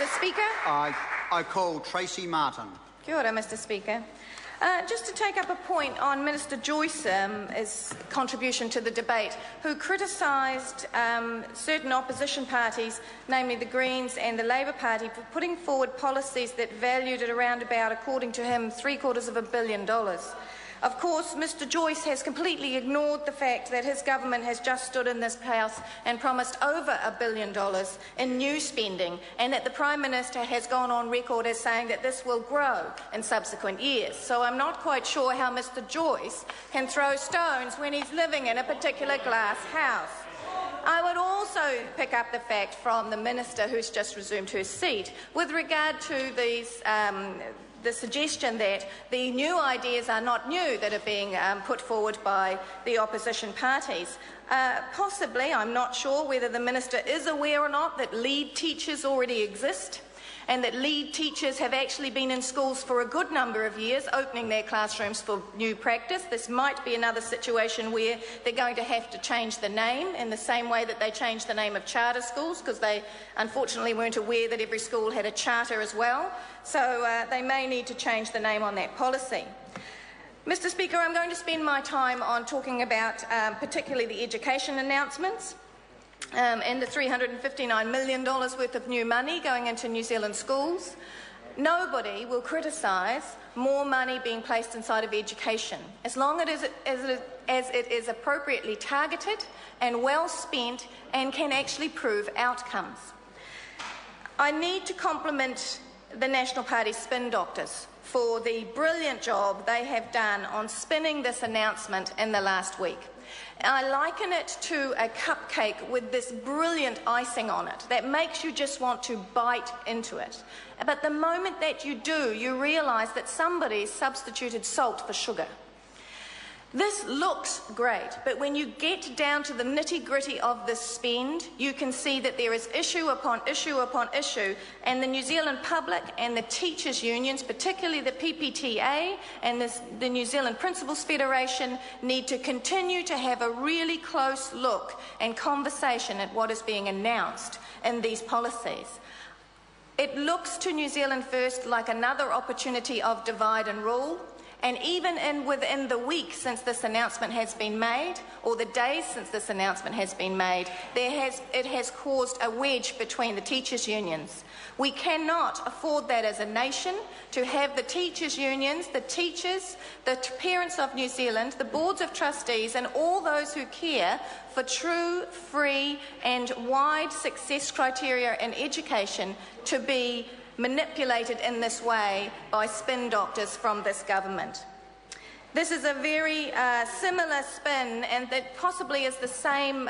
Mr. Speaker. I call Tracy Martin. Kia ora, Mr. Speaker. Just to take up a point on Minister Joyce's contribution to the debate, who criticised certain opposition parties, namely the Greens and the Labour Party, for putting forward policies that valued at around about, according to him, $750 million. Of course, Mr. Joyce has completely ignored the fact that his government has just stood in this House and promised over $1 billion in new spending, and that the Prime Minister has gone on record as saying that this will grow in subsequent years. So I'm not quite sure how Mr. Joyce can throw stones when he's living in a particular glass house. I would also pick up the fact from the Minister who's just resumed her seat with regard to the suggestion that the new ideas are not new that are being put forward by the opposition parties. Possibly, I'm not sure whether the Minister is aware or not, that lead teachers already exist, and that lead teachers have actually been in schools for a good number of years, opening their classrooms for new practice. This might be another situation where they're going to have to change the name in the same way that they changed the name of charter schools, because they unfortunately weren't aware that every school had a charter as well. So they may need to change the name on that policy. Mr. Speaker, I'm going to spend my time on talking about particularly the education announcements. And the $359 million worth of new money going into New Zealand schools. Nobody will criticise more money being placed inside of education, as long as it is appropriately targeted and well spent and can actually prove outcomes. I need to compliment the National Party spin doctors for the brilliant job they have done on spinning this announcement in the last week. I liken it to a cupcake with this brilliant icing on it that makes you just want to bite into it. But the moment that you do, you realise that somebody substituted salt for sugar. This looks great, but when you get down to the nitty-gritty of this spend, you can see that there is issue upon issue upon issue, and the New Zealand public and the teachers' unions, particularly the PPTA and the New Zealand Principals Federation, need to continue to have a really close look and conversation at what is being announced in these policies. It looks to New Zealand First like another opportunity of divide and rule. And even within the week since this announcement has been made, or the days since this announcement has been made, it has caused a wedge between the teachers' unions. We cannot afford that as a nation, to have the teachers' unions, the teachers, the parents of New Zealand, the boards of trustees, and all those who care for true, free and wide success criteria in education to be manipulated in this way by spin doctors from this government. This is a very similar spin, and that possibly is the same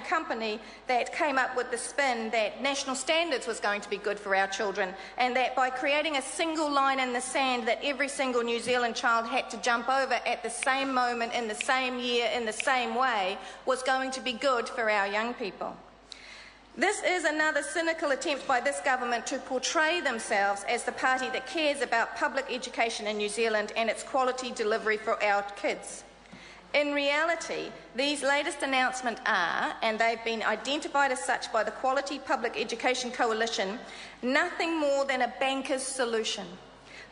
company that came up with the spin that national standards was going to be good for our children, and that by creating a single line in the sand that every single New Zealand child had to jump over at the same moment, in the same year, in the same way, was going to be good for our young people. This is another cynical attempt by this government to portray themselves as the party that cares about public education in New Zealand and its quality delivery for our kids. In reality, these latest announcements are, and they've been identified as such by the Quality Public Education Coalition, nothing more than a banker's solution,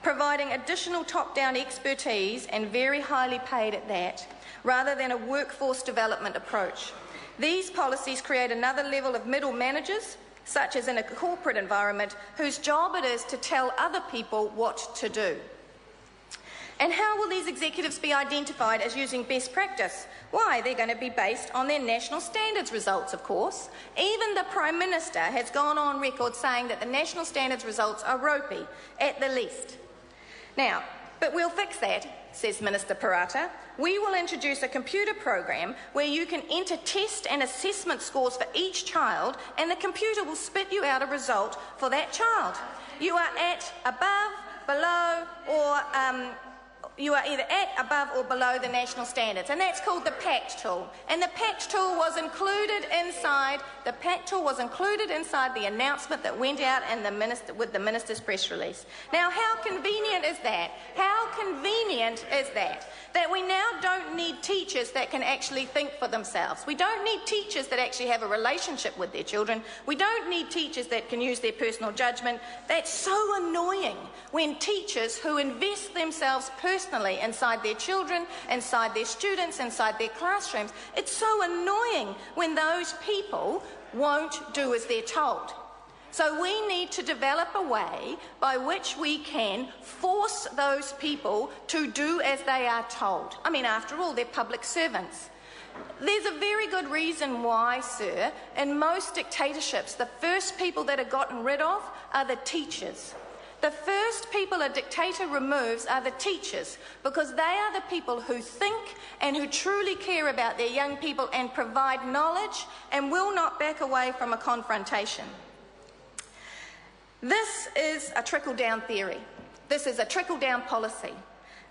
providing additional top-down expertise, and very highly paid at that, rather than a workforce development approach. These policies create another level of middle managers, such as in a corporate environment, whose job it is to tell other people what to do. And how will these executives be identified as using best practice? Why, they're going to be based on their national standards results, of course. Even the Prime Minister has gone on record saying that the national standards results are ropey, at the least. Now, but we'll fix that, says Minister Parata. We will introduce a computer program where you can enter test and assessment scores for each child, and the computer will spit you out a result for that child. You are at, above, below, you are either at, above or below the national standards, and that's called the PACT tool. And the PACT tool was included inside the announcement that went out and with the minister's press release. Now, how convenient is that? How convenient is that? That we now don't need teachers that can actually think for themselves. We don't need teachers that actually have a relationship with their children. We don't need teachers that can use their personal judgment. That's so annoying when teachers who invest themselves personally inside their children, inside their students, inside their classrooms, it's so annoying when those people won't do as they're told. So we need to develop a way by which we can force those people to do as they are told. I mean, after all, they're public servants. There's a very good reason why, sir, in most dictatorships, the first people that are gotten rid of are the teachers. The first people a dictator removes are the teachers, because they are the people who think and who truly care about their young people and provide knowledge and will not back away from a confrontation. This is a trickle-down theory. This is a trickle-down policy.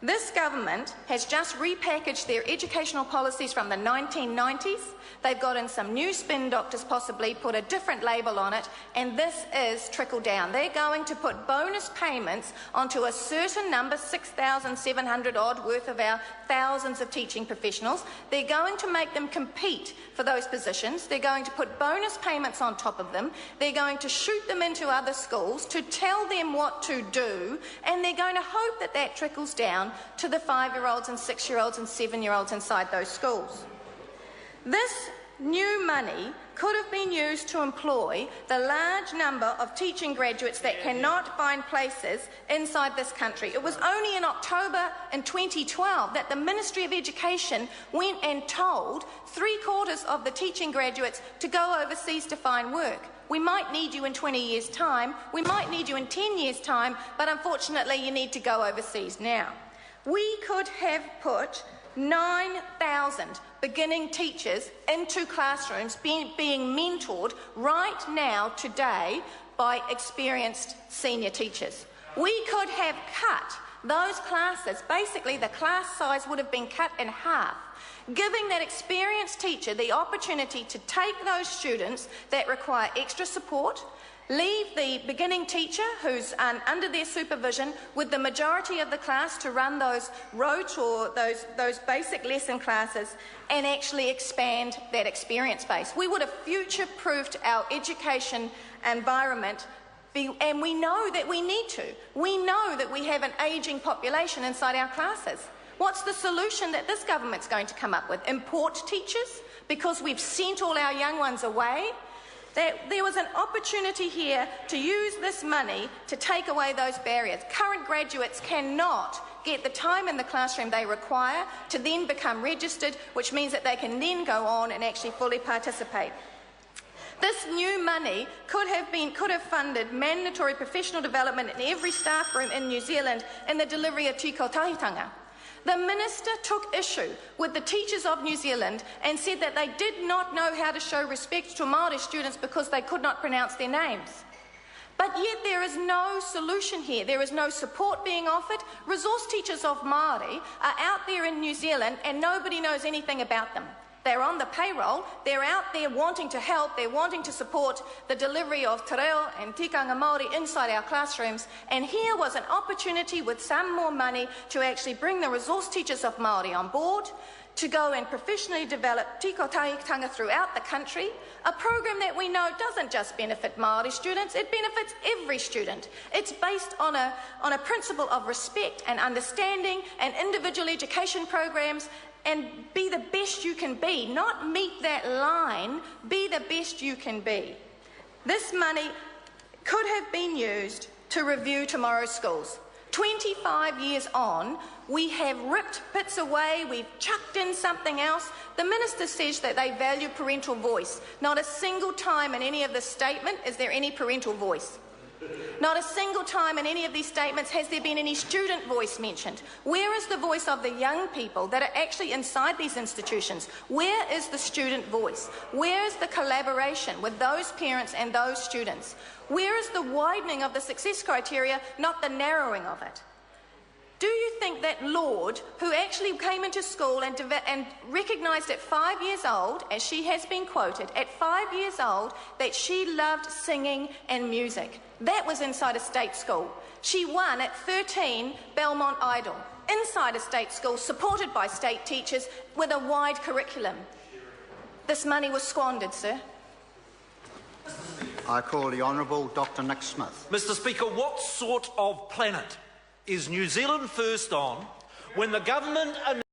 This government has just repackaged their educational policies from the 1990s. They've got in some new spin doctors, possibly put a different label on it, and this is trickle down. They're going to put bonus payments onto a certain number, 6,700 odd worth of our thousands of teaching professionals. They're going to make them compete for those positions. They're going to put bonus payments on top of them. They're going to shoot them into other schools to tell them what to do, and they're going to hope that that trickles down to the 5-year-olds and 6-year-olds and 7-year-olds inside those schools. This new money could have been used to employ the large number of teaching graduates that cannot find places inside this country. It was only in October in 2012 that the Ministry of Education went and told 3/4 of the teaching graduates to go overseas to find work. We might need you in 20 years' time, we might need you in 10 years' time, but unfortunately you need to go overseas now. We could have put 9,000 beginning teachers into classrooms being mentored right now, today, by experienced senior teachers. We could have cut those classes. Basically, the class size would have been cut in half, giving that experienced teacher the opportunity to take those students that require extra support, leave the beginning teacher who's under their supervision with the majority of the class to run those rote or those basic lesson classes, and actually expand that experience base. We would have future-proofed our education environment, and we know that we need to. We know that we have an ageing population inside our classes. What's the solution that this government's going to come up with? Import teachers because we've sent all our young ones away? There was an opportunity here to use this money to take away those barriers. Current graduates cannot get the time in the classroom they require to then become registered, which means that they can then go on and actually fully participate. This new money could have funded mandatory professional development in every staff room in New Zealand in the delivery of tikotahitanga. The minister took issue with the teachers of New Zealand and said that they did not know how to show respect to Māori students because they could not pronounce their names. But yet there is no solution here. There is no support being offered. Resource teachers of Māori are out there in New Zealand and nobody knows anything about them. They're on the payroll, they're out there wanting to help, they're wanting to support the delivery of te reo and tikanga Māori inside our classrooms, and here was an opportunity with some more money to actually bring the resource teachers of Māori on board, to go and professionally develop tikotahitanga throughout the country, a program that we know doesn't just benefit Māori students, it benefits every student. It's based on a principle of respect and understanding and individual education programs, and be the best you can be, not meet that line, be the best you can be. This money could have been used to review tomorrow's schools. 25 years on, we have ripped bits away, we've chucked in something else. The minister says that they value parental voice. Not a single time in any of this statement is there any parental voice. Not a single time in any of these statements has there been any student voice mentioned. Where is the voice of the young people that are actually inside these institutions? Where is the student voice? Where is the collaboration with those parents and those students? Where is the widening of the success criteria, not the narrowing of it? Do you think that Lord, who actually came into school and recognised at 5 years old, as she has been quoted, at 5 years old, that she loved singing and music? That was inside a state school. She won at 13 Belmont Idol, inside a state school, supported by state teachers with a wide curriculum. This money was squandered, sir. I call the Honourable Dr Nick Smith. Mr Speaker, what sort of planet is New Zealand First on when the government